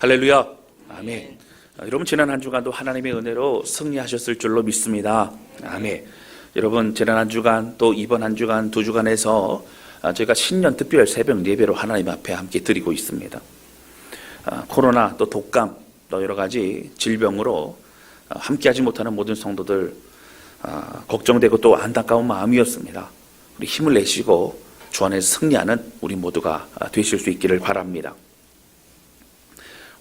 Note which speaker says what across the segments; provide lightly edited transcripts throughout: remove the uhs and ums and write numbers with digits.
Speaker 1: 할렐루야. 아멘. 여러분 지난 한 주간도 하나님의 은혜로 승리하셨을 줄로 믿습니다. 아멘. 여러분 지난 한 주간 또 이번 한 주간 두 주간에서 저희가 신년 특별 새벽 예배로 하나님 앞에 함께 드리고 있습니다. 코로나 또 독감 또 여러 가지 질병으로 함께하지 못하는 모든 성도들 걱정되고 또 안타까운 마음이었습니다. 우리 힘을 내시고 주 안에서 승리하는 우리 모두가 되실 수 있기를 바랍니다.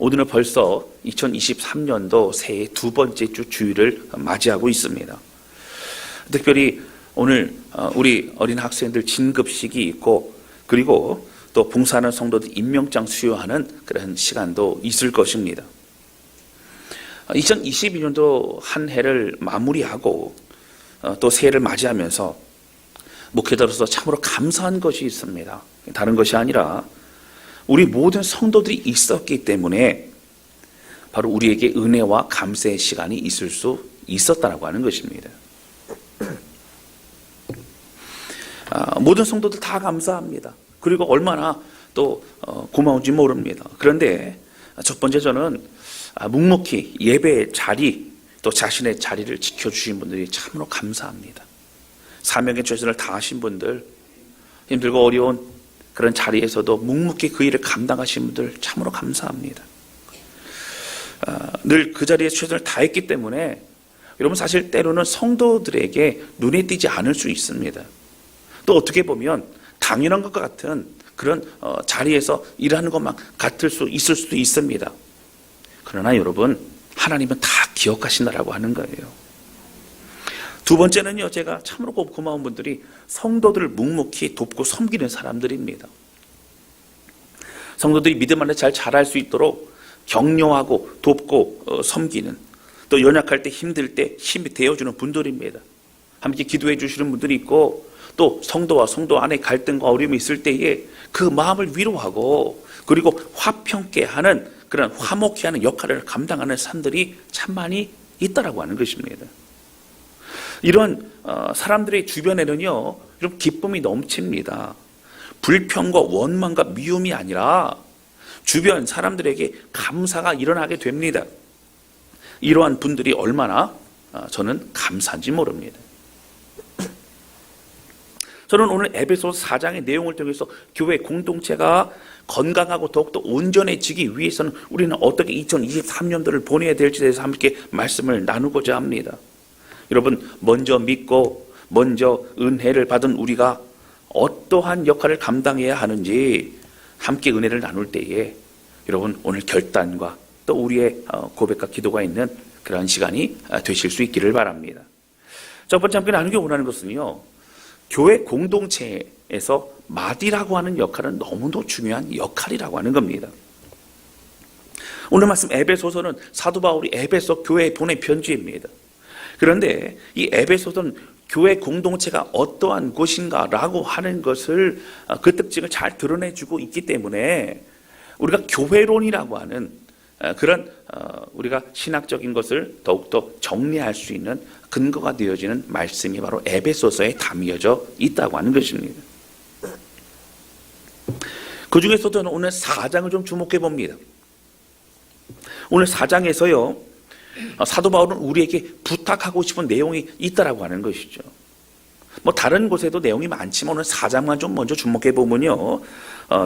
Speaker 1: 오늘은 벌써 2023년도 새해 두 번째 주 주일을 맞이하고 있습니다. 특별히 오늘 우리 어린 학생들 진급식이 있고 그리고 또 봉사하는 성도들 임명장 수여하는 그런 시간도 있을 것입니다. 2022년도 한 해를 마무리하고 또 새해를 맞이하면서 목회자로서 참으로 감사한 것이 있습니다. 다른 것이 아니라 우리 모든 성도들이 있었기 때문에 바로 우리에게 은혜와 감사의 시간이 있을 수 있었다라고 하는 것입니다. 모든 성도들 다 감사합니다. 그리고 얼마나 또 고마운지 모릅니다. 그런데 첫 번째 저는 묵묵히 예배의 자리 또 자신의 자리를 지켜주신 분들이 참으로 감사합니다. 사명의 최선을 다하신 분들, 힘들고 어려운 그런 자리에서도 묵묵히 그 일을 감당하신 분들 참으로 감사합니다. 늘 그 자리에 최선을 다했기 때문에 여러분 사실 때로는 성도들에게 눈에 띄지 않을 수 있습니다. 또 어떻게 보면 당연한 것과 같은 그런 자리에서 일하는 것만 같을 수 있을 수도 있습니다. 그러나 여러분 하나님은 다 기억하신다라고 하는 거예요. 두 번째는요, 제가 참으로 고마운 분들이 성도들을 묵묵히 돕고 섬기는 사람들입니다. 성도들이 믿음 안에 잘 자랄 수 있도록 격려하고 돕고 섬기는, 또 연약할 때 힘들 때 힘이 되어주는 분들입니다. 함께 기도해 주시는 분들이 있고 또 성도와 성도 안에 갈등과 어려움이 있을 때에 그 마음을 위로하고 그리고 화평케 하는 그런 화목케 하는 역할을 감당하는 사람들이 참 많이 있다라고 하는 것입니다. 이런 사람들의 주변에는요, 좀 기쁨이 넘칩니다. 불평과 원망과 미움이 아니라 주변 사람들에게 감사가 일어나게 됩니다. 이러한 분들이 얼마나 저는 감사한지 모릅니다. 저는 오늘 에베소서 4장의 내용을 통해서 교회 공동체가 건강하고 더욱더 온전해지기 위해서는 우리는 어떻게 2023년도를 보내야 될지에 대해서 함께 말씀을 나누고자 합니다. 여러분 먼저 믿고 먼저 은혜를 받은 우리가 어떠한 역할을 감당해야 하는지 함께 은혜를 나눌 때에 여러분 오늘 결단과 또 우리의 고백과 기도가 있는 그런 시간이 되실 수 있기를 바랍니다. 첫 번째 함께 나누기 원하는 것은요, 교회 공동체에서 마디라고 하는 역할은 너무도 중요한 역할이라고 하는 겁니다. 오늘 말씀 에베소서는 사도 바울이 에베소 교회에 보낸 편지입니다. 그런데 이 에베소서는 교회 공동체가 어떠한 곳인가라고 하는 것을 그 특징을 잘 드러내주고 있기 때문에 우리가 교회론이라고 하는 그런 우리가 신학적인 것을 더욱더 정리할 수 있는 근거가 되어지는 말씀이 바로 에베소서에 담겨져 있다고 하는 것입니다. 그 중에서도 저는 오늘 4장을 좀 주목해 봅니다. 오늘 4장에서요, 사도 바울은 우리에게 부탁하고 싶은 내용이 있다라고 하는 것이죠. 뭐 다른 곳에도 내용이 많지만 오늘 4장만 좀 먼저 주목해 보면요,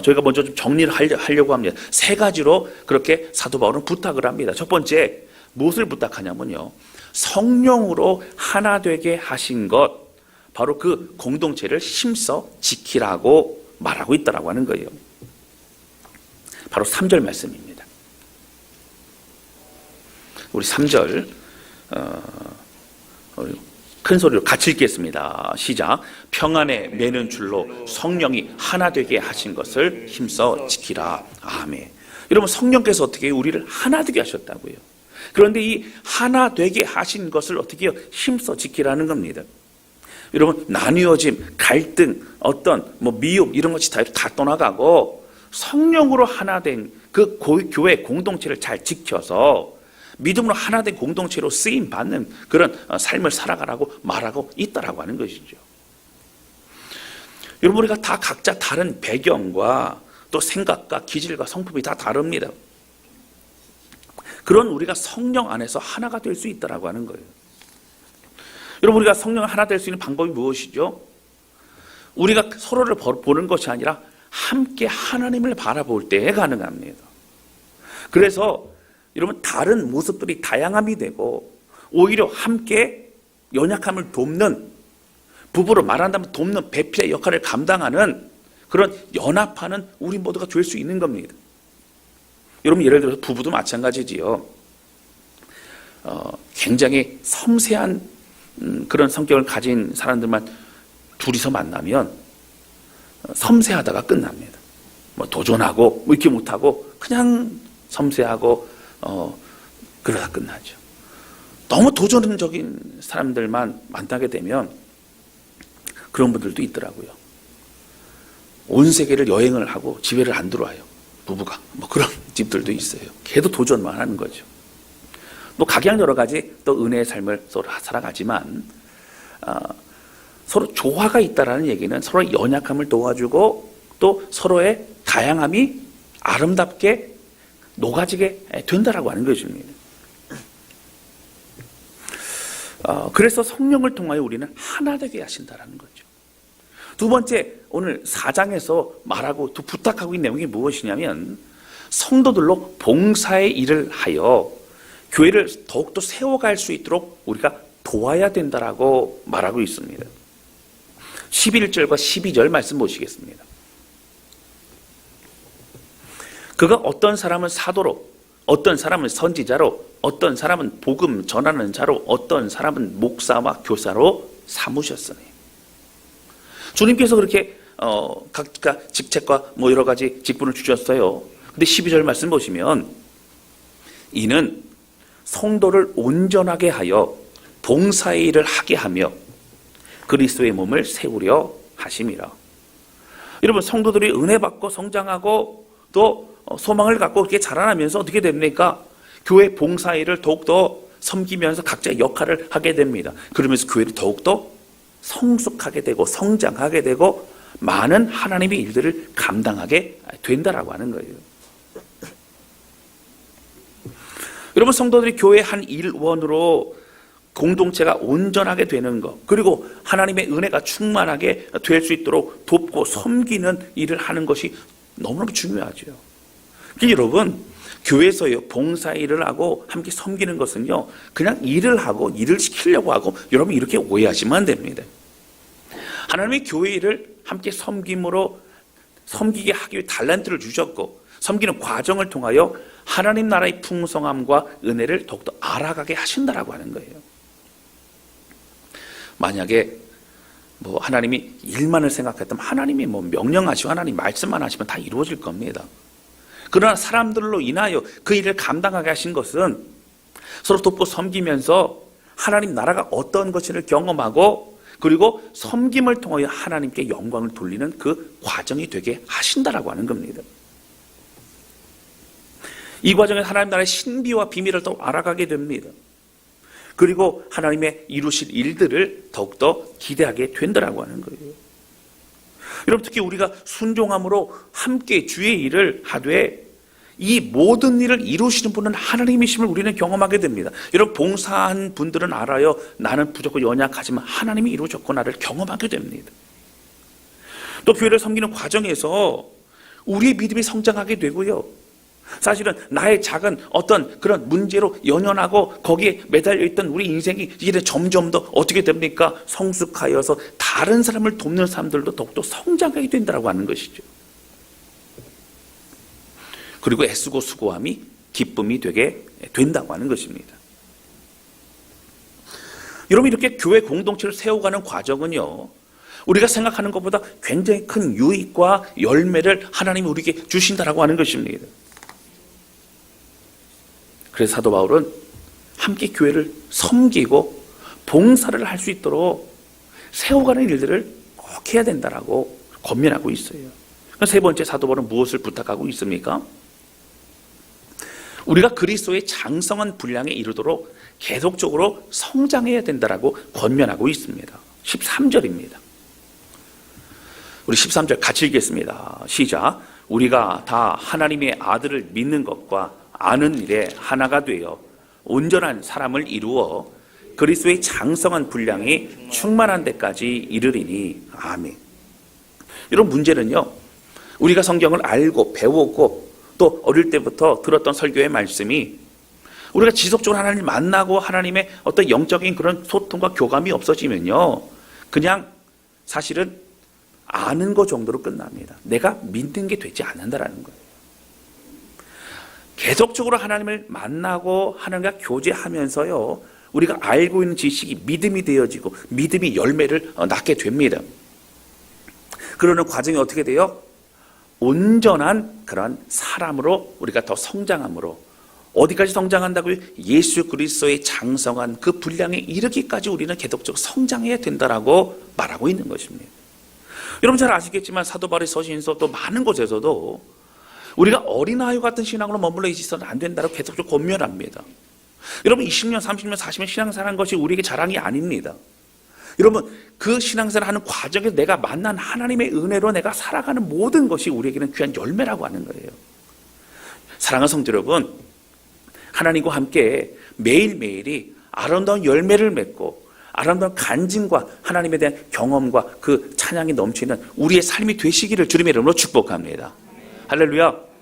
Speaker 1: 저희가 먼저 좀 정리를 하려고 합니다. 세 가지로 그렇게 사도 바울은 부탁을 합니다. 첫 번째, 무엇을 부탁하냐면요, 성령으로 하나 되게 하신 것, 바로 그 공동체를 힘써 지키라고 말하고 있다라고 하는 거예요. 바로 3절 말씀입니다. 우리 3절 큰 소리로 같이 읽겠습니다. 시작. 평안에 매는 줄로 성령이 하나 되게 하신 것을 힘써 지키라. 아멘. 여러분 성령께서 어떻게 우리를 하나 되게 하셨다고요. 그런데 이 하나 되게 하신 것을 어떻게 해요? 힘써 지키라는 겁니다. 여러분 나뉘어짐, 갈등, 어떤 미움 이런 것이 다 떠나가고 성령으로 하나 된 그 교회 공동체를 잘 지켜서 믿음으로 하나된 공동체로 쓰임 받는 그런 삶을 살아가라고 말하고 있다라고 하는 것이죠. 여러분 우리가 다 각자 다른 배경과 또 생각과 기질과 성품이 다 다릅니다. 그런 우리가 성령 안에서 하나가 될 수 있다라고 하는 거예요. 여러분, 우리가 성령 하나 될 수 있는 방법이 무엇이죠? 우리가 서로를 보는 것이 아니라 함께 하나님을 바라볼 때에 가능합니다. 그래서 여러분, 다른 모습들이 다양함이 되고 오히려 함께 연약함을 돕는, 부부로 말한다면 돕는 배필의 역할을 감당하는 그런 연합하는 우리 모두가 될 수 있는 겁니다. 여러분, 예를 들어서 부부도 마찬가지지요. 굉장히 섬세한 그런 성격을 가진 사람들만 둘이서 만나면 섬세하다가 끝납니다. 뭐 도전하고 뭐 이렇게 못하고 그냥 섬세하고 그러다 끝나죠. 너무 도전적인 사람들만 만나게 되면 그런 분들도 있더라고요. 온 세계를 여행을 하고 집에를 안 들어와요. 부부가. 뭐 그런 집들도 있어요. 걔도 도전만 하는 거죠. 또 각양 여러 가지 또 은혜의 삶을 서로 살아가지만 서로 조화가 있다라는 얘기는 서로의 연약함을 도와주고 또 서로의 다양함이 아름답게 녹아지게 된다라고 하는 것입니다. 그래서 성령을 통하여 우리는 하나 되게 하신다라는 거죠. 두 번째, 오늘 4장에서 말하고 또 부탁하고 있는 내용이 무엇이냐면 성도들로 봉사의 일을 하여 교회를 더욱더 세워갈 수 있도록 우리가 도와야 된다라고 말하고 있습니다. 11절과 12절 말씀 보시겠습니다. 그가 어떤 사람은 사도로, 어떤 사람은 선지자로, 어떤 사람은 복음 전하는 자로, 어떤 사람은 목사와 교사로 삼으셨으니. 주님께서 그렇게 각자 직책과 뭐 여러 가지 직분을 주셨어요. 근데 12절 말씀 보시면 이는 성도를 온전하게 하여 봉사의 일을 하게 하며 그리스도의 몸을 세우려 하심이라. 여러분, 성도들이 은혜 받고 성장하고 또 소망을 갖고 그렇게 자라나면서 어떻게 됩니까? 교회 봉사일을 더욱더 섬기면서 각자의 역할을 하게 됩니다. 그러면서 교회를 더욱더 성숙하게 되고 성장하게 되고 많은 하나님의 일들을 감당하게 된다라고 하는 거예요. 여러분, 성도들이 교회 한 일원으로 공동체가 온전하게 되는 것, 그리고 하나님의 은혜가 충만하게 될 수 있도록 돕고 섬기는 일을 하는 것이 너무너무 중요하죠. 여러분, 교회에서요 봉사 일을 하고 함께 섬기는 것은요 그냥 일을 하고 일을 시키려고 하고, 여러분 이렇게 오해하시면 안 됩니다. 하나님의 교회 일을 함께 섬김으로 섬기게 하기 위해 달란트를 주셨고, 섬기는 과정을 통하여 하나님 나라의 풍성함과 은혜를 더욱더 알아가게 하신다라고 하는 거예요. 만약에 뭐 하나님이 일만을 생각했다면 하나님이 뭐 명령하시고 하나님 말씀만 하시면 다 이루어질 겁니다. 그러나 사람들로 인하여 그 일을 감당하게 하신 것은 서로 돕고 섬기면서 하나님 나라가 어떤 것인을 경험하고, 그리고 섬김을 통하여 하나님께 영광을 돌리는 그 과정이 되게 하신다라고 하는 겁니다. 이 과정에 하나님 나라의 신비와 비밀을 더 알아가게 됩니다. 그리고 하나님의 이루실 일들을 더욱더 기대하게 된다라고 하는 거예요. 여러분, 특히 우리가 순종함으로 함께 주의 일을 하되 이 모든 일을 이루시는 분은 하나님이심을 우리는 경험하게 됩니다. 여러분, 봉사한 분들은 알아요. 나는 부족하고 연약하지만 하나님이 이루셨고 나를 경험하게 됩니다. 또 교회를 섬기는 과정에서 우리의 믿음이 성장하게 되고요. 사실은 나의 작은 어떤 그런 문제로 연연하고 거기에 매달려 있던 우리 인생이 이제 점점 더 어떻게 됩니까? 성숙하여서 다른 사람을 돕는 사람들도 더욱더 성장하게 된다고 하는 것이죠. 그리고 애쓰고 수고함이 기쁨이 되게 된다고 하는 것입니다. 여러분, 이렇게 교회 공동체를 세워가는 과정은요 우리가 생각하는 것보다 굉장히 큰 유익과 열매를 하나님이 우리에게 주신다라고 하는 것입니다. 그래서 사도 바울은 함께 교회를 섬기고 봉사를 할 수 있도록 세워가는 일들을 꼭 해야 된다라고 권면하고 있어요. 세 번째, 사도 바울은 무엇을 부탁하고 있습니까? 우리가 그리스도의 장성한 분량에 이르도록 계속적으로 성장해야 된다라고 권면하고 있습니다. 13절입니다. 우리 13절 같이 읽겠습니다. 시작. 우리가 다 하나님의 아들을 믿는 것과 아는 일에 하나가 되어 온전한 사람을 이루어 그리스도의 장성한 분량이 충만한 데까지 이르리니. 아멘. 이런 문제는요, 우리가 성경을 알고 배우고 또 어릴 때부터 들었던 설교의 말씀이 우리가 지속적으로 하나님을 만나고 하나님의 어떤 영적인 그런 소통과 교감이 없어지면요, 그냥 사실은 아는 것 정도로 끝납니다. 내가 믿는 게 되지 않는다라는 거예요. 계속적으로 하나님을 만나고 하나님과 교제하면서요, 우리가 알고 있는 지식이 믿음이 되어지고 믿음이 열매를 낳게 됩니다. 그러는 과정이 어떻게 돼요? 온전한 그런 사람으로 우리가 더 성장함으로, 어디까지 성장한다고요? 예수 그리스도의 장성한 그 분량에 이르기까지 우리는 계속적으로 성장해야 된다라고 말하고 있는 것입니다. 여러분 잘 아시겠지만 사도 바울의 서신서 또 많은 곳에서도 우리가 어린아이 같은 신앙으로 머물러 있어서는 안 된다고 계속적으로 권면합니다. 여러분 20년, 30년, 40년 신앙생활한 것이 우리에게 자랑이 아닙니다. 여러분 그 신앙생활 하는 과정에서 내가 만난 하나님의 은혜로 내가 살아가는 모든 것이 우리에게는 귀한 열매라고 하는 거예요. 사랑하는 성도 여러분, 하나님과 함께 매일매일이 아름다운 열매를 맺고 아름다운 간증과 하나님에 대한 경험과 그 찬양이 넘치는 우리의 삶이 되시기를 주님의 이름으로 축복합니다. 할렐루야.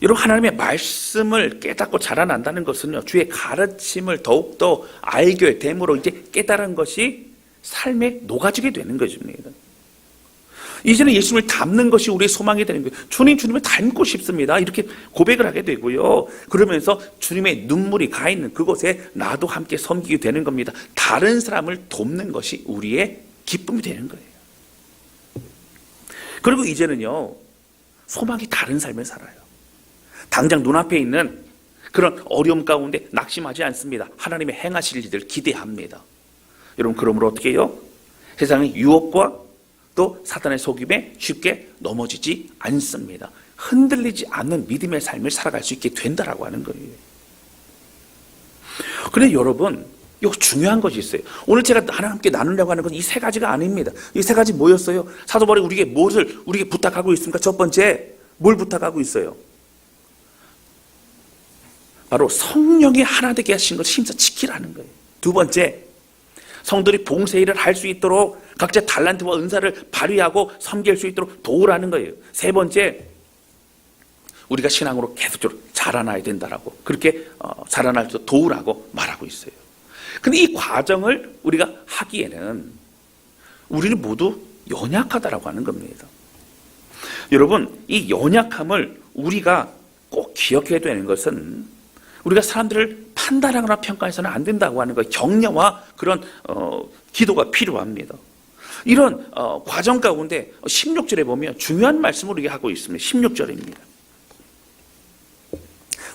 Speaker 1: 여러분 하나님의 말씀을 깨닫고 자라난다는 것은요, 주의 가르침을 더욱더 알게 됨으로 이제 깨달은 것이 삶에 녹아지게 되는 것입니다. 이제는 예수님을 닮는 것이 우리의 소망이 되는 거예요. 주님을 닮고 싶습니다. 이렇게 고백을 하게 되고요. 그러면서 주님의 눈물이 가 있는 그곳에 나도 함께 섬기게 되는 겁니다. 다른 사람을 돕는 것이 우리의 기쁨이 되는 거예요. 그리고 이제는요, 소망이 다른 삶을 살아요. 당장 눈앞에 있는 그런 어려움 가운데 낙심하지 않습니다. 하나님의 행하실 일들 기대합니다. 여러분 그러므로 어떻게 해요? 세상의 유혹과 또 사탄의 속임에 쉽게 넘어지지 않습니다. 흔들리지 않는 믿음의 삶을 살아갈 수 있게 된다라고 하는 거예요. 그런데 여러분, 이거 중요한 것이 있어요. 오늘 제가 하나님 함께 나누려고 하는 건 이 세 가지가 아닙니다. 이 세 가지 뭐였어요? 사도 바울이 우리에게 부탁하고 있습니까? 첫 번째, 뭘 부탁하고 있어요? 바로 성령이 하나 되게 하신 것을 힘써 지키라는 거예요. 두 번째, 성도들이 봉사 일을 할 수 있도록 각자 달란트와 은사를 발휘하고 섬길 수 있도록 도우라는 거예요. 세 번째, 우리가 신앙으로 계속적으로 자라나야 된다라고, 그렇게 자라날 수 도우라고 말하고 있어요. 근데 이 과정을 우리가 하기에는 우리는 모두 연약하다라고 하는 겁니다. 여러분, 이 연약함을 우리가 꼭 기억해야 되는 것은 우리가 사람들을 판단하거나 평가해서는 안 된다고 하는 거예요. 격려와 그런 기도가 필요합니다. 이런 과정 가운데 16절에 보면 중요한 말씀을 우리가 하고 있습니다. 16절입니다.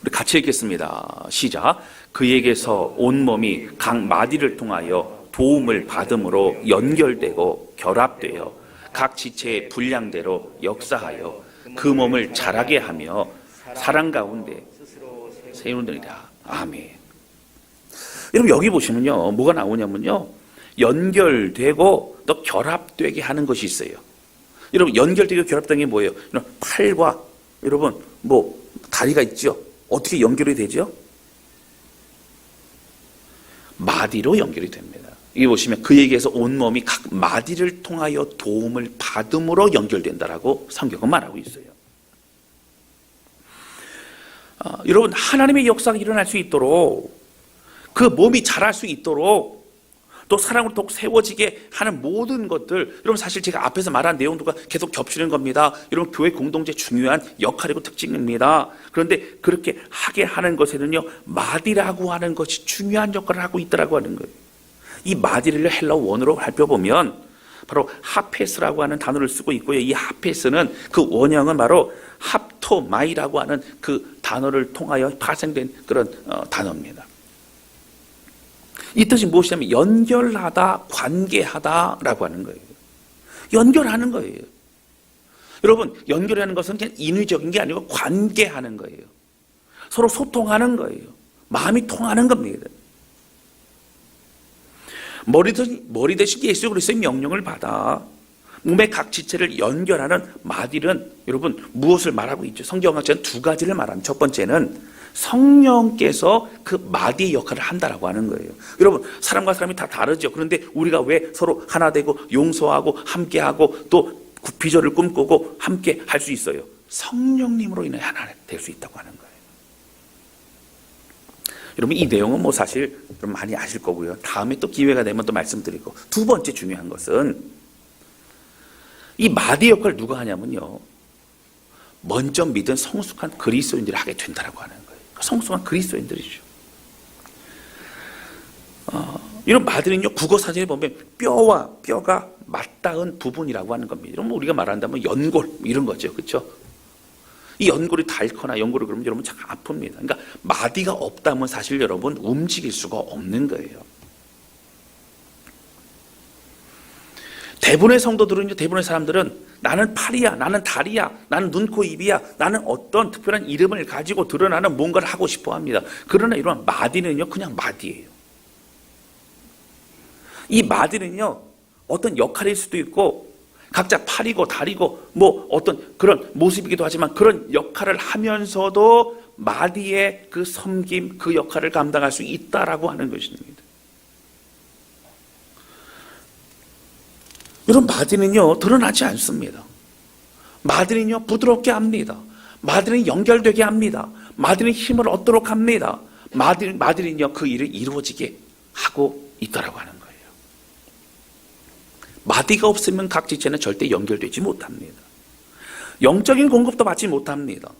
Speaker 1: 우리 같이 읽겠습니다. 시작. 그에게서 온몸이 각 마디를 통하여 도움을 받음으로 연결되고 결합되어 각 지체의 분량대로 역사하여 그 몸을 자라게 하며 사랑 가운데 세우느니라. 아멘. 여러분 여기 보시면요, 뭐가 나오냐면요, 연결되고 또 결합되게 하는 것이 있어요. 여러분 연결되고 결합된 게 뭐예요? 팔과 여러분 다리가 있죠. 어떻게 연결이 되죠? 마디로 연결이 됩니다. 여기 보시면 그에게서 온몸이 각 마디를 통하여 도움을 받음으로 연결된다라고 성경은 말하고 있어요. 여러분 하나님의 역사가 일어날 수 있도록, 그 몸이 자랄 수 있도록, 또 사랑으로 더욱 세워지게 하는 모든 것들, 여러분 사실 제가 앞에서 말한 내용들과 계속 겹치는 겁니다. 여러분 교회 공동체 중요한 역할이고 특징입니다. 그런데 그렇게 하게 하는 것에는요, 마디라고 하는 것이 중요한 역할을 하고 있다라고 하는 거예요. 이 마디를 헬라어 원어로 살펴보면 바로 하페스라고 하는 단어를 쓰고 있고요. 이 하페스는 그 원형은 바로 합토마이라고 하는 그 단어를 통하여 파생된 그런 단어입니다. 이 뜻이 무엇이냐면 연결하다, 관계하다라고 하는 거예요. 연결하는 거예요. 여러분 연결하는 것은 그냥 인위적인 게 아니고 관계하는 거예요. 서로 소통하는 거예요. 마음이 통하는 겁니다. 머리 대신 예수 그리스도의 명령을 받아 몸의 각 지체를 연결하는 마딜은 여러분 무엇을 말하고 있죠? 성경학자는 두 가지를 말합니다. 첫 번째는 성령께서 그 마디의 역할을 한다라고 하는 거예요. 여러분 사람과 사람이 다 다르죠. 그런데 우리가 왜 서로 하나 되고 용서하고 함께하고 또 비전을 꿈꾸고 함께 할 수 있어요? 성령님으로 인해 하나 될 수 있다고 하는 거예요. 여러분 이 내용은 뭐 사실 좀 많이 아실 거고요. 다음에 또 기회가 되면 또 말씀드리고, 두 번째 중요한 것은 이 마디 역할을 누가 하냐면요, 먼저 믿은 성숙한 그리스도인들이 하게 된다라고 하는 거예요. 성숙한 그리스도인들이죠. 이런 마디는요, 국어 사전에 보면 뼈와 뼈가 맞닿은 부분이라고 하는 겁니다. 여러분 우리가 말한다면 연골 이런 거죠, 그렇죠? 이 연골이 닳거나 연골이 그러면 여러분 참 아픕니다. 그러니까 마디가 없다면 사실 여러분 움직일 수가 없는 거예요. 대부분의 성도들은요, 대부분의 사람들은 나는 팔이야, 나는 다리야, 나는 눈, 코, 입이야, 나는 어떤 특별한 이름을 가지고 드러나는 뭔가를 하고 싶어 합니다. 그러나 이런 마디는요, 그냥 마디예요. 이 마디는요, 어떤 역할일 수도 있고, 각자 팔이고 다리고 뭐 어떤 그런 모습이기도 하지만 그런 역할을 하면서도 마디의 그 섬김, 그 역할을 감당할 수 있다라고 하는 것입니다. 여러분 마디는요 드러나지 않습니다. 마디는요 부드럽게 합니다. 마디는 연결되게 합니다. 마디는 힘을 얻도록 합니다. 마디는요 그 일을 이루어지게 하고 있다라고 하는 거예요. 마디가 없으면 각 지체는 절대 연결되지 못합니다. 영적인 공급도 받지 못합니다.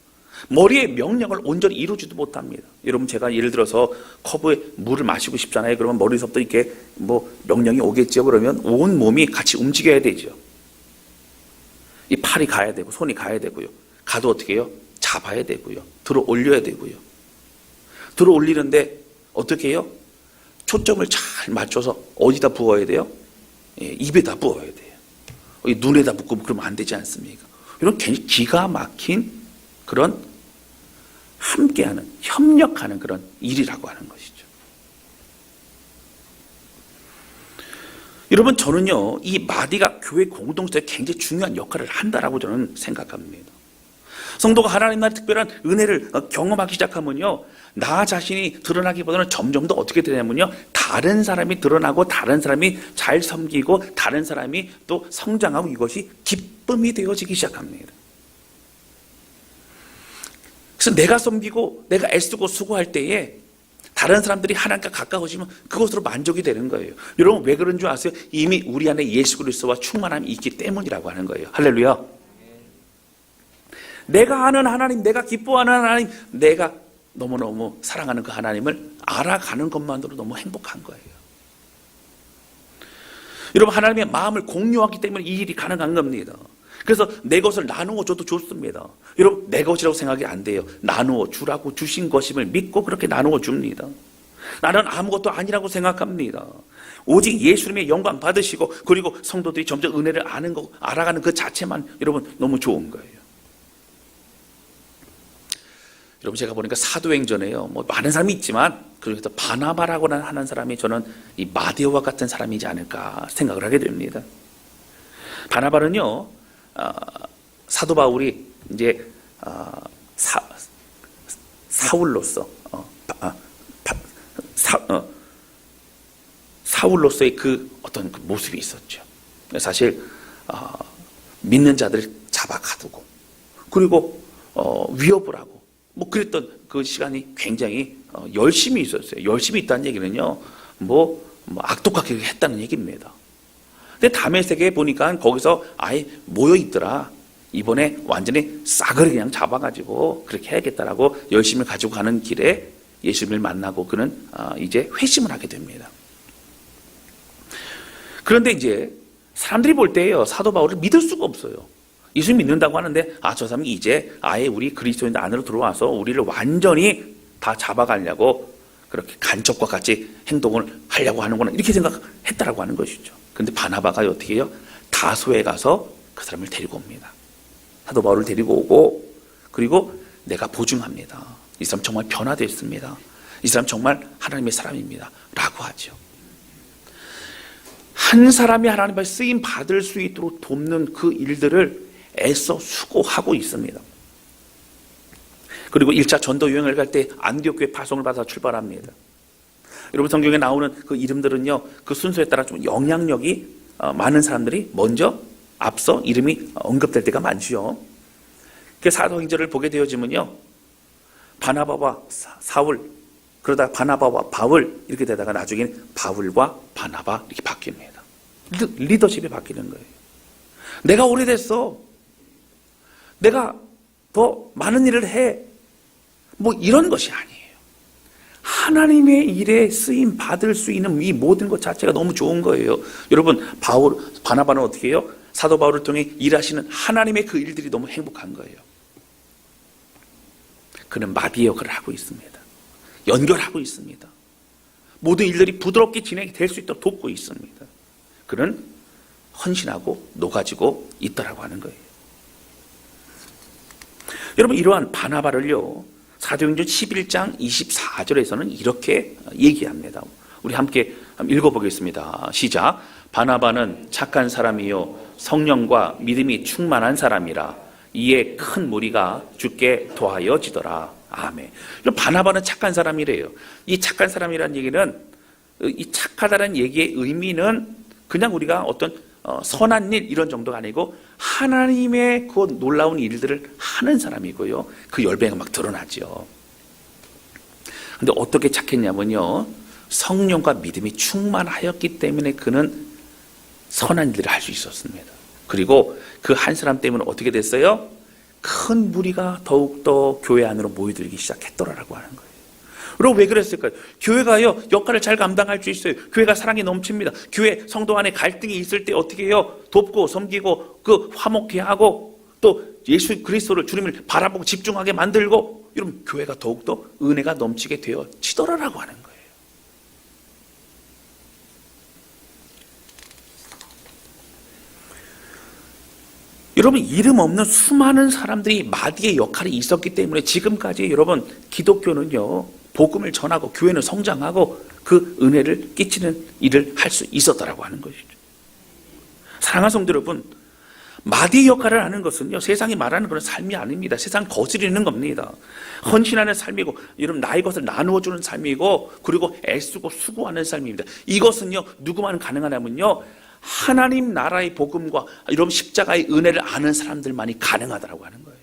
Speaker 1: 머리의 명령을 온전히 이루지도 못합니다. 여러분 제가 예를 들어서 컵에 물을 마시고 싶잖아요. 그러면 머리서부터 이렇게 뭐 명령이 오겠죠. 그러면 온 몸이 같이 움직여야 되죠. 이 팔이 가야 되고 손이 가야 되고요. 가도 어떻게 해요? 잡아야 되고요. 들어 올려야 되고요. 들어 올리는데 어떻게 해요? 초점을 잘 맞춰서 어디다 부어야 돼요? 예, 입에다 부어야 돼요. 눈에다 붓고 그러면 안 되지 않습니까? 이런 기가 막힌 그런 함께하는, 협력하는 그런 일이라고 하는 것이죠. 여러분 저는요 이 마디가 교회 공동체에 굉장히 중요한 역할을 한다라고 저는 생각합니다. 성도가 하나님 나라의 특별한 은혜를 경험하기 시작하면요, 나 자신이 드러나기보다는 점점 더 어떻게 되냐면요, 다른 사람이 드러나고 다른 사람이 잘 섬기고 다른 사람이 또 성장하고 이것이 기쁨이 되어지기 시작합니다. 그래서 내가 섬기고 내가 애쓰고 수고할 때에 다른 사람들이 하나님과 가까워지면 그것으로 만족이 되는 거예요. 여러분 왜 그런 줄 아세요? 이미 우리 안에 예수 그리스도와 충만함이 있기 때문이라고 하는 거예요. 할렐루야. 내가 아는 하나님, 내가 기뻐하는 하나님, 내가 너무너무 사랑하는 그 하나님을 알아가는 것만으로 너무 행복한 거예요. 여러분 하나님의 마음을 공유하기 때문에 이 일이 가능한 겁니다. 그래서 내 것을 나누어 줘도 좋습니다. 여러분 내 것이라고 생각이 안 돼요. 나누어 주라고 주신 것임을 믿고 그렇게 나누어 줍니다. 나는 아무것도 아니라고 생각합니다. 오직 예수님의 영광 받으시고 그리고 성도들이 점점 은혜를 알아가는 그 자체만 여러분 너무 좋은 거예요. 여러분 제가 보니까 사도행전에요, 뭐 많은 사람이 있지만 그래서 바나바라고 하는 사람이 저는 이 마디오와 같은 사람이지 않을까 생각을 하게 됩니다. 바나바는요, 사도 바울이 이제 사울로서 사울로서의 그 어떤 그 모습이 있었죠. 사실 믿는 자들을 잡아 가두고 그리고 위협을 하고 뭐 그랬던 그 시간이 굉장히 열심히 있었어요. 열심히 있다는 얘기는요, 뭐 악독하게 했다는 얘기입니다. 근데 다메섹에 보니까 거기서 아예 모여 있더라. 이번에 완전히 싸그리 그냥 잡아가지고 그렇게 해야겠다라고 열심히 가지고 가는 길에 예수님을 만나고 그는 이제 회심을 하게 됩니다. 그런데 이제 사람들이 볼 때요, 사도 바울을 믿을 수가 없어요. 예수 믿는다고 하는데 저 사람이 이제 아예 우리 그리스도인들 안으로 들어와서 우리를 완전히 다 잡아가려고 그렇게 간첩과 같이 행동을 하려고 하는구나 이렇게 생각했다라고 하는 것이죠. 그런데 바나바가 어떻게 해요? 다소에 가서 그 사람을 데리고 옵니다. 사도 바울을 데리고 오고 그리고 내가 보증합니다. 이 사람 정말 변화됐습니다. 이 사람 정말 하나님의 사람입니다. 라고 하죠. 한 사람이 하나님 앞에 쓰임 받을 수 있도록 돕는 그 일들을 애써 수고하고 있습니다. 그리고 1차 전도 여행을 갈 때 안디옥 교회 파송을 받아 출발합니다. 여러분 성경에 나오는 그 이름들은요, 그 순서에 따라 좀 영향력이 많은 사람들이 먼저 앞서 이름이 언급될 때가 많지요. 그 사도행전을 보게 되어지면요, 바나바와 사울, 그러다 바나바와 바울 이렇게 되다가 나중에는 바울과 바나바 이렇게 바뀝니다. 리더십이 바뀌는 거예요. 내가 오래됐어. 내가 더 많은 일을 해. 뭐 이런 것이 아니에요. 하나님의 일에 쓰임 받을 수 있는 이 모든 것 자체가 너무 좋은 거예요. 여러분, 바나바는 어떻게 해요? 사도 바울을 통해 일하시는 하나님의 그 일들이 너무 행복한 거예요. 그는 마디의 역할을 하고 있습니다. 연결하고 있습니다. 모든 일들이 부드럽게 진행될 수 있도록 돕고 있습니다. 그는 헌신하고 녹아지고 있더라고 하는 거예요. 여러분, 이러한 바나바를요, 사도행전 11장 24절에서는 이렇게 얘기합니다. 우리 함께 읽어보겠습니다. 시작. 바나바는 착한 사람이요 성령과 믿음이 충만한 사람이라 이에 큰 무리가 주께 도하여지더라. 아멘. 바나바는 착한 사람이래요. 이 착한 사람이라는 얘기는, 이 착하다는 얘기의 의미는 그냥 우리가 어떤 선한 일 이런 정도가 아니고 하나님의 그 놀라운 일들을 하는 사람이고요, 그 열매가 막 드러나죠. 근데 어떻게 착했냐면요, 성령과 믿음이 충만하였기 때문에 그는 선한 일들을 할 수 있었습니다. 그리고 그 한 사람 때문에 어떻게 됐어요? 큰 무리가 더욱더 교회 안으로 모여들기 시작했더라라고 하는 거예요. 그리고 왜 그랬을까요? 교회가요, 역할을 잘 감당할 수 있어요. 교회가 사랑이 넘칩니다. 교회 성도 안에 갈등이 있을 때 어떻게 해요? 돕고 섬기고 그 화목케 하고 또 예수 그리스도를, 주님을 바라보고 집중하게 만들고, 이러면 교회가 더욱더 은혜가 넘치게 되어지더라라고 하는 거예요. 여러분, 이름 없는 수많은 사람들이 마디의 역할이 있었기 때문에 지금까지 여러분 기독교는요, 복음을 전하고 교회는 성장하고 그 은혜를 끼치는 일을 할 수 있었다라고 하는 것이죠. 사랑하는 성도 여러분, 마디의 역할을 하는 것은요, 세상이 말하는 그런 삶이 아닙니다. 세상 거스리는 겁니다. 헌신하는 삶이고, 여러분 나의 것을 나누어 주는 삶이고, 그리고 애쓰고 수고하는 삶입니다. 이것은요, 누구만 가능하냐면요, 하나님 나라의 복음과 이런 십자가의 은혜를 아는 사람들만이 가능하다라고 하는 거예요.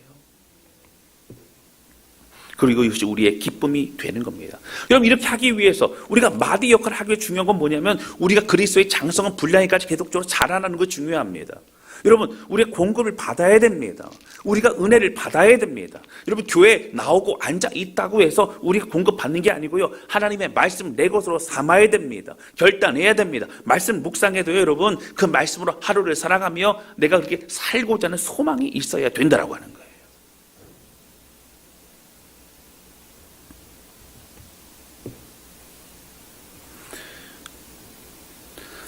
Speaker 1: 그리고 이것이 우리의 기쁨이 되는 겁니다. 여러분, 이렇게 하기 위해서 우리가 마디 역할을 하기 위해 중요한 건 뭐냐면, 우리가 그리스도의 장성한 분량에까지 계속적으로 자라나는 거 중요합니다. 여러분, 우리가 공급을 받아야 됩니다. 우리가 은혜를 받아야 됩니다. 여러분, 교회에 나오고 앉아 있다고 해서 우리가 공급받는 게 아니고요, 하나님의 말씀을 내 것으로 삼아야 됩니다. 결단해야 됩니다. 말씀 묵상해도요, 여러분, 그 말씀으로 하루를 살아가며 내가 그렇게 살고자 하는 소망이 있어야 된다라고 하는 거예요.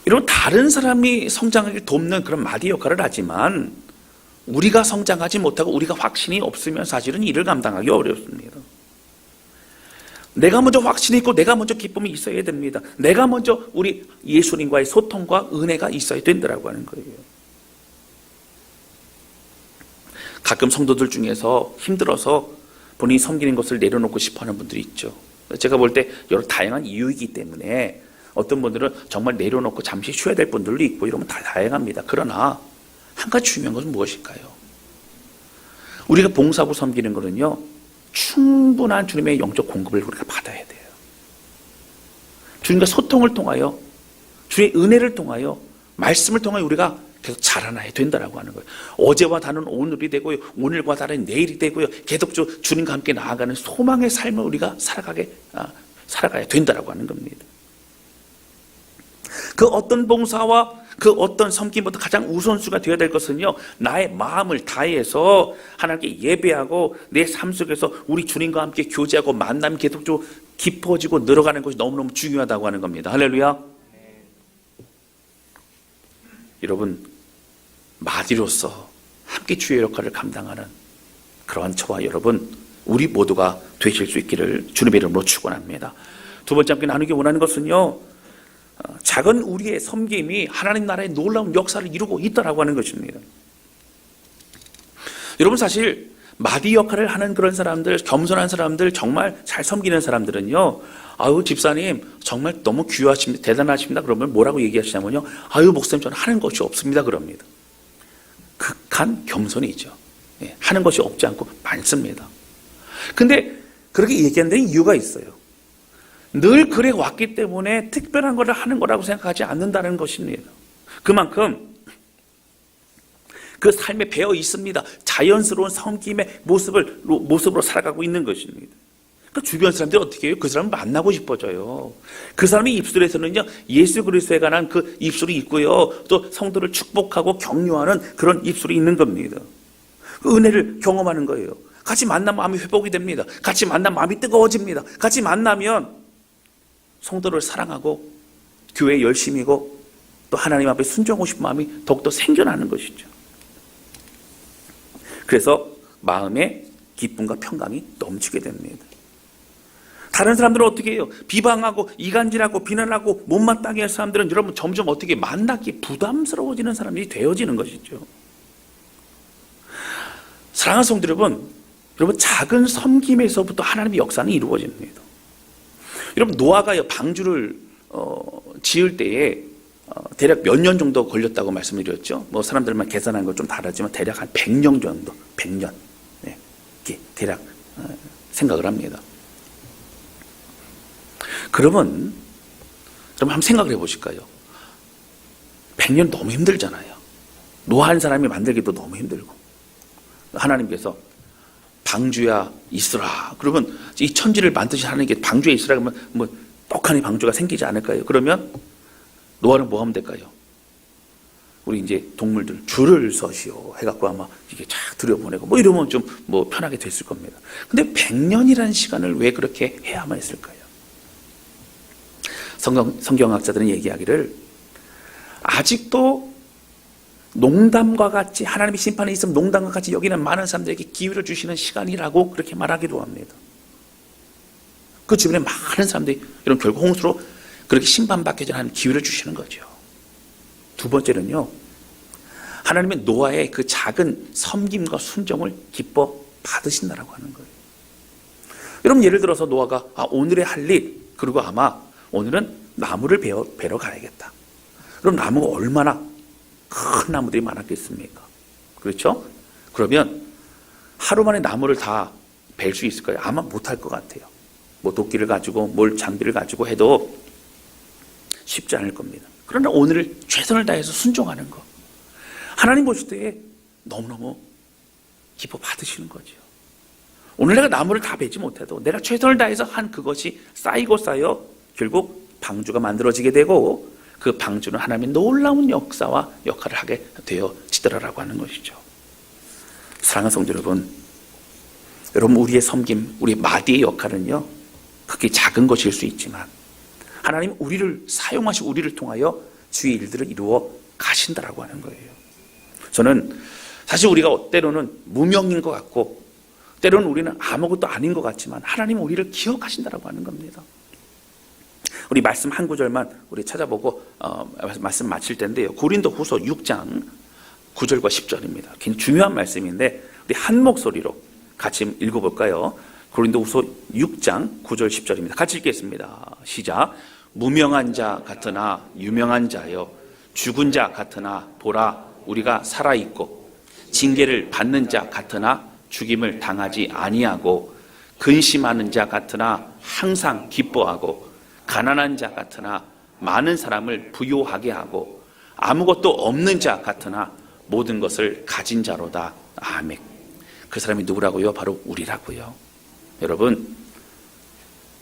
Speaker 1: 여러분, 다른 사람이 성장하길 돕는 그런 마디 역할을 하지만 우리가 성장하지 못하고 우리가 확신이 없으면 사실은 일을 감당하기 어렵습니다. 내가 먼저 확신이 있고 내가 먼저 기쁨이 있어야 됩니다. 내가 먼저 우리 예수님과의 소통과 은혜가 있어야 된다라고 하는 거예요. 가끔 성도들 중에서 힘들어서 본인이 섬기는 것을 내려놓고 싶어하는 분들이 있죠. 제가 볼 때 여러 다양한 이유이기 때문에 어떤 분들은 정말 내려놓고 잠시 쉬어야 될 분들도 있고 이러면 다 다양합니다. 그러나 한 가지 중요한 것은 무엇일까요? 우리가 봉사하고 섬기는 것은요, 충분한 주님의 영적 공급을 우리가 받아야 돼요. 주님과 소통을 통하여, 주의 은혜를 통하여, 말씀을 통하여 우리가 계속 자라나야 된다라고 하는 거예요. 어제와 다른 오늘이 되고요, 오늘과 다른 내일이 되고요, 계속 주님과 함께 나아가는 소망의 삶을 우리가 살아가야 된다라고 하는 겁니다. 그 어떤 봉사와 그 어떤 섬김보다 가장 우선수가 되어야 될 것은요, 나의 마음을 다해서 하나님께 예배하고 내 삶 속에서 우리 주님과 함께 교제하고 만남이 계속적으로 깊어지고 늘어가는 것이 너무너무 중요하다고 하는 겁니다. 할렐루야. 여러분, 마디로서 함께 주의 역할을 감당하는 그러한 저와 여러분, 우리 모두가 되실 수 있기를 주님의 이름으로 축원합니다. 두 번째 함께 나누기 원하는 것은요, 작은 우리의 섬김이 하나님 나라의 놀라운 역사를 이루고 있다라고 하는 것입니다. 여러분, 사실 마디 역할을 하는 그런 사람들, 겸손한 사람들, 정말 잘 섬기는 사람들은요, 아유 집사님 정말 너무 귀하십니다, 대단하십니다 그러면 뭐라고 얘기하시냐면요, 아유 목사님 저는 하는 것이 없습니다 그럽니다. 극한 겸손이죠. 예, 하는 것이 없지 않고 많습니다. 근데 그렇게 얘기하는 데 이유가 있어요. 늘 그래 왔기 때문에 특별한 것을 하는 거라고 생각하지 않는다는 것입니다. 그만큼 그 삶에 배어 있습니다. 자연스러운 섬김의 모습으로 살아가고 있는 것입니다. 그 주변 사람들이 어떻게 해요? 그 사람을 만나고 싶어져요. 그 사람의 입술에서는요, 예수 그리스도에 관한 그 입술이 있고요, 또 성도를 축복하고 격려하는 그런 입술이 있는 겁니다. 그 은혜를 경험하는 거예요. 같이 만나면 마음이 회복이 됩니다. 같이 만나면 마음이 뜨거워집니다. 같이 만나면 성도를 사랑하고 교회에 열심이고 또 하나님 앞에 순종하고 싶은 마음이 더욱더 생겨나는 것이죠. 그래서 마음에 기쁨과 평강이 넘치게 됩니다. 다른 사람들은 어떻게 해요? 비방하고 이간질하고 비난하고 못마땅해 할 사람들은 여러분 점점 어떻게 만나기 부담스러워지는 사람들이 되어지는 것이죠. 사랑하는 성도 여러분 작은 섬김에서부터 하나님의 역사는 이루어집니다. 여러분 노아가 방주를 지을 때에 대략 몇 년 정도 걸렸다고 말씀을 드렸죠. 뭐 사람들만 계산한 건 좀 다르지만 대략 한 100년 정도, 100년 네, 이렇게 대략 생각을 합니다. 그러면 한번 생각을 해보실까요? 100년 너무 힘들잖아요. 노아 한 사람이 만들기도 너무 힘들고 하나님께서 방주야 있으라. 그러면 이 천지를 만드신 하나님께 방주에 있으라 그러면 뭐 떡하니 방주가 생기지 않을까요? 그러면 노아는 뭐 하면 될까요? 우리 이제 동물들 줄을 서시오 해갖고 아마 이게 쫙 들여보내고 뭐 이러면 좀 뭐 편하게 됐을 겁니다. 근데 100년이라는 시간을 왜 그렇게 해야만 했을까요? 성경학자들은 얘기하기를 아직도 농담과 같이 하나님의 심판에 있으면 농담과 같이 여기는 많은 사람들에게 기회를 주시는 시간이라고 그렇게 말하기도 합니다. 그 주변에 많은 사람들이 이런 결국 홍수로 그렇게 심판받게 하는 기회를 주시는 거죠. 두 번째는요, 하나님의 노아의 그 작은 섬김과 순종을 기뻐 받으신다라고 하는 거예요. 여러분 예를 들어서 노아가 오늘의 할 일, 그리고 아마 오늘은 나무를 베러 가야겠다. 그럼 나무가 얼마나 큰 나무들이 많았겠습니까? 그렇죠? 그러면 하루 만에 나무를 다 벨 수 있을까요? 아마 못할 것 같아요. 뭐 도끼를 가지고 뭘 장비를 가지고 해도 쉽지 않을 겁니다. 그러나 오늘을 최선을 다해서 순종하는 거, 하나님 보실 때에 너무너무 기뻐 받으시는 거죠. 오늘 내가 나무를 다 베지 못해도 내가 최선을 다해서 한 그것이 쌓이고 쌓여 결국 방주가 만들어지게 되고 그 방주는 하나님의 놀라운 역사와 역할을 하게 되어지더라라고 하는 것이죠. 사랑하는 성도 여러분, 우리의 섬김, 우리 마디의 역할은요, 그게 작은 것일 수 있지만 하나님 우리를 사용하시고 우리를 통하여 주의 일들을 이루어 가신다라고 하는 거예요. 저는 사실 우리가 때로는 무명인 것 같고 때로는 우리는 아무것도 아닌 것 같지만 하나님은 우리를 기억하신다라고 하는 겁니다. 우리 말씀 한 구절만 우리 찾아보고 말씀 마칠 텐데요. 고린도후서 6장 9절과 10절입니다. 굉장히 중요한 말씀인데 우리 한 목소리로 같이 읽어볼까요? 고린도후서 6장 9절 10절입니다. 같이 읽겠습니다. 시작. 무명한 자 같으나 유명한 자여, 죽은 자 같으나 보라 우리가 살아있고, 징계를 받는 자 같으나 죽임을 당하지 아니하고, 근심하는 자 같으나 항상 기뻐하고, 가난한 자 같으나 많은 사람을 부요하게 하고, 아무것도 없는 자 같으나 모든 것을 가진 자로다. 아멘. 그 사람이 누구라고요? 바로 우리라고요. 여러분,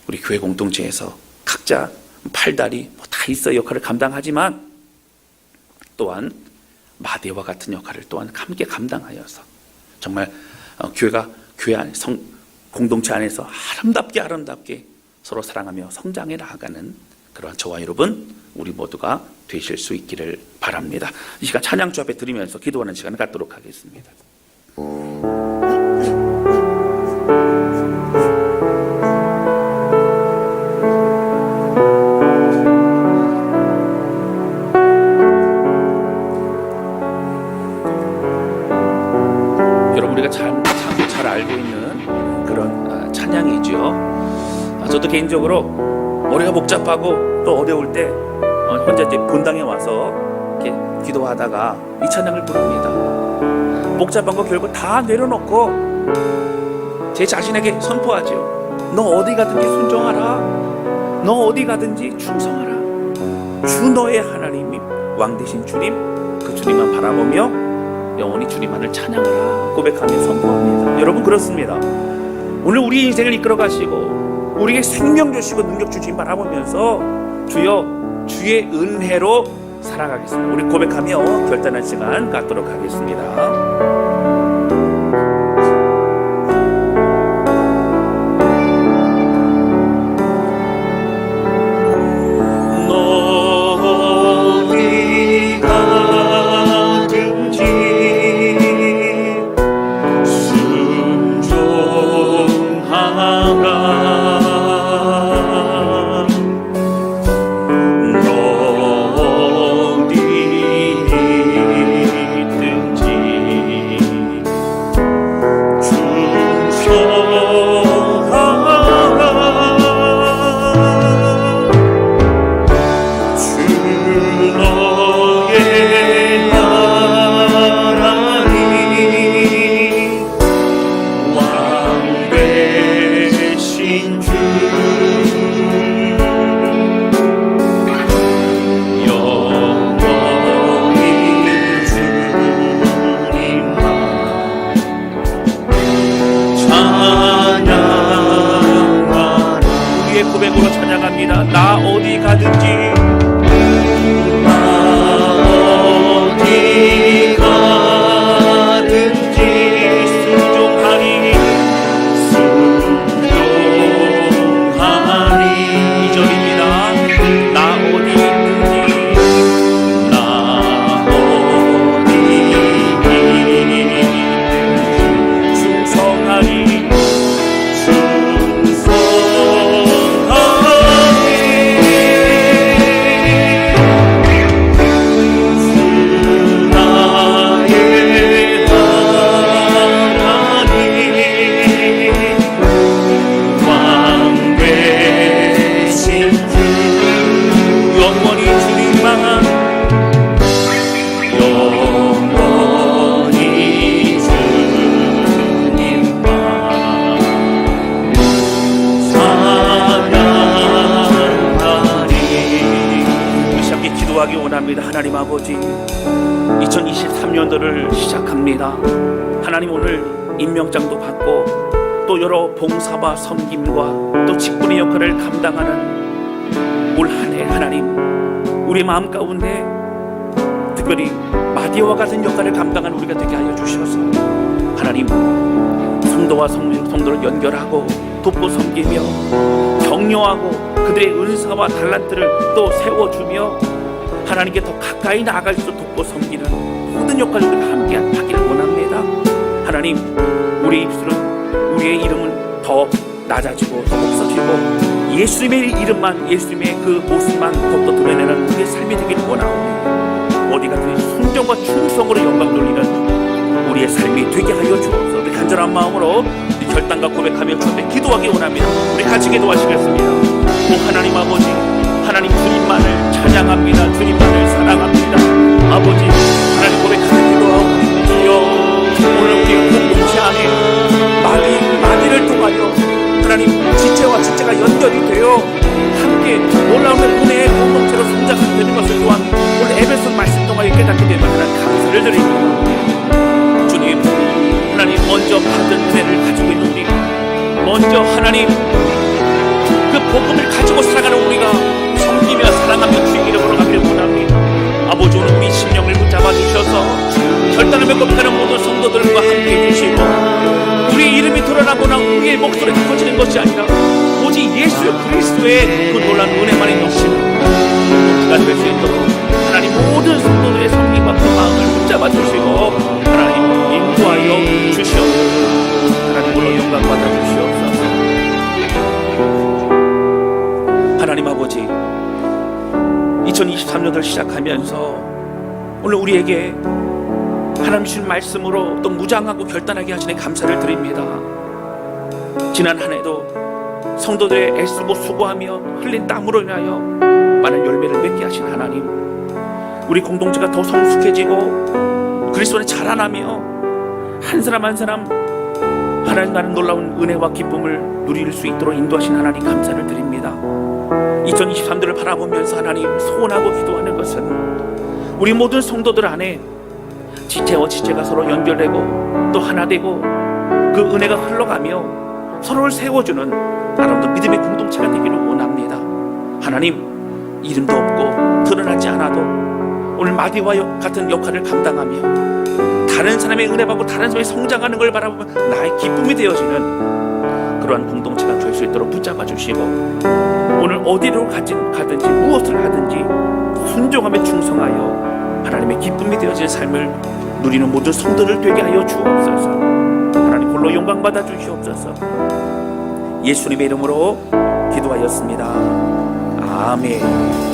Speaker 1: 우리 교회 공동체에서 각자 팔다리 다 있어 역할을 감당하지만 또한 마대와 같은 역할을 또한 함께 감당하여서 정말 교회가 교회 안 공동체 안에서 아름답게 서로 사랑하며 성장해 나아가는 그러한 저와 여러분 우리 모두가 되실 수 있기를 바랍니다. 이 시간 찬양 주 앞에 드리면서 기도하는 시간을 갖도록 하겠습니다. 잘 알고 있는 그런 찬양이지요. 저도 개인적으로 머리가 복잡하고 또 어려울 때 혼자 이제 본당에 와서 이렇게 기도하다가 이 찬양을 부릅니다. 복잡한 거 결국 다 내려놓고 제 자신에게 선포하죠. 너 어디 가든지 순종하라. 너 어디 가든지 충성하라. 주 너의 하나님이 왕 되신 주님, 그 주님만 바라보며 영원히 주님만을 찬양하라 고백하며 선포합니다. 여러분, 그렇습니다. 오늘 우리 인생을 이끌어 가시고 우리에게 생명 주시고 능력 주신 바라보면서 주여 주의 은혜로 살아가겠습니다. 우리 고백하며 결단할 시간 갖도록 하겠습니다. 고백으로 찬양합니다. 나 어디 가든지, 나 어디 가든지 순종하리, 순종하리. 2절입니다. 나 어디 있든지, 나 어디 있든지 충성하리. 원합니다. 하나님 아버지, 2023년도를 시작합니다. 하나님, 오늘 임명장도 받고 또 여러 봉사와 섬김과 또 직분의 역할을 감당하는 올 한 해, 하나님 우리 마음 가운데 특별히 마디아와 같은 역할을 감당하는 우리가 되게 하여 주셔서 하나님, 성도와 성도를 연결하고 돕고 섬기며 격려하고 그들의 은사와 달란트를 또 세워주며 하나님께 더 가까이 나아갈 수 돕고 섬기는 모든 역할을 우리가 함께 하기를 원합니다. 하나님, 우리의 입술은, 우리의 이름은 더 낮아지고 더 높아지고 예수님의 이름만, 예수님의 그 모습만 더욱더 드러내는 우리의 삶이 되기를 원하오니 어디 가든지 순종과 충성으로 영광 돌리는 우리의 삶이 되게 하여 주옵소서. 우리 간절한 마음으로 결단과 고백하며 주님께 기도하기 원합니다. 우리 같이 기도하시겠습니다. 오 하나님 아버지, 하나님 주님만을 찬양합니다. 주님만을 사랑합니다. 아버지, 하나님 고백하며 기도하고 주여, 오늘 우리가 공동체 안에 마디를 통하여 하나님 지체와 지체가 연결이 되어 함께 놀라운 은혜의 공동체로 성장하게 되는 것을 또한 오늘 에베소서 말씀 통하여 깨닫게 되는 하나님 감사를 드립니다. 주님, 하나님 먼저 받은 은혜를 가지고 있는 우리, 먼저 하나님 그 복음을 가지고 살아가는 우리가 섬기며 사랑하며 주의 이름으로 가기를 원합니다. 아버지, 오늘 우리 심령을 붙잡아 주셔서 결단하며 고백하는 모든 성도들과 함께 해주시고 우리의 이름이 드러나거나 우리의 목소리가 커지는 것이 아니라 오직 예수 그리스도의 그 놀라운 은혜만이 넘치는 공동체가 될 수 있도록 하나님 모든 성도들의 섬김과 그 마음을 붙잡아 주시고 하나님 인도하여 주시옵소서. 하나님 물론 영광 받아 주시옵소서. 하나님 아버지, 2023년을 시작하면서 오늘 우리에게 하나님 주신 말씀으로 또 무장하고 결단하게 하시니 감사를 드립니다. 지난 한 해도 성도들의 애쓰고 수고하며 흘린 땀으로 인하여 많은 열매를 맺게 하신 하나님, 우리 공동체가 더 성숙해지고 그리스도 안에 자라나며 한 사람 한 사람 하나님 나는 놀라운 은혜와 기쁨을 누릴 수 있도록 인도하신 하나님 감사를 드립니다. 2023년을 바라보면서 하나님 소원하고 기도하는 것은 우리 모든 성도들 안에 지체와 지체가 서로 연결되고 또 하나 되고 그 은혜가 흘러가며 서로를 세워주는 아름다운 믿음의 공동체가 되기를 원합니다. 하나님, 이름도 없고 드러나지 않아도 오늘 마디와 같은 역할을 감당하며 다른 사람의 은혜 받고 다른 사람이 성장하는 걸 바라보면 나의 기쁨이 되어지는 그러한 공동체가 될 수 있도록 붙잡아 주시고, 오늘 어디로 가든지 무엇을 하든지 순종하며 충성하여 하나님의 기쁨이 되어지는 삶을 누리는 모든 성도들 되게 하여 주옵소서. 하나님 홀로 영광 받아 주시옵소서. 예수님의 이름으로 기도하였습니다. 아멘.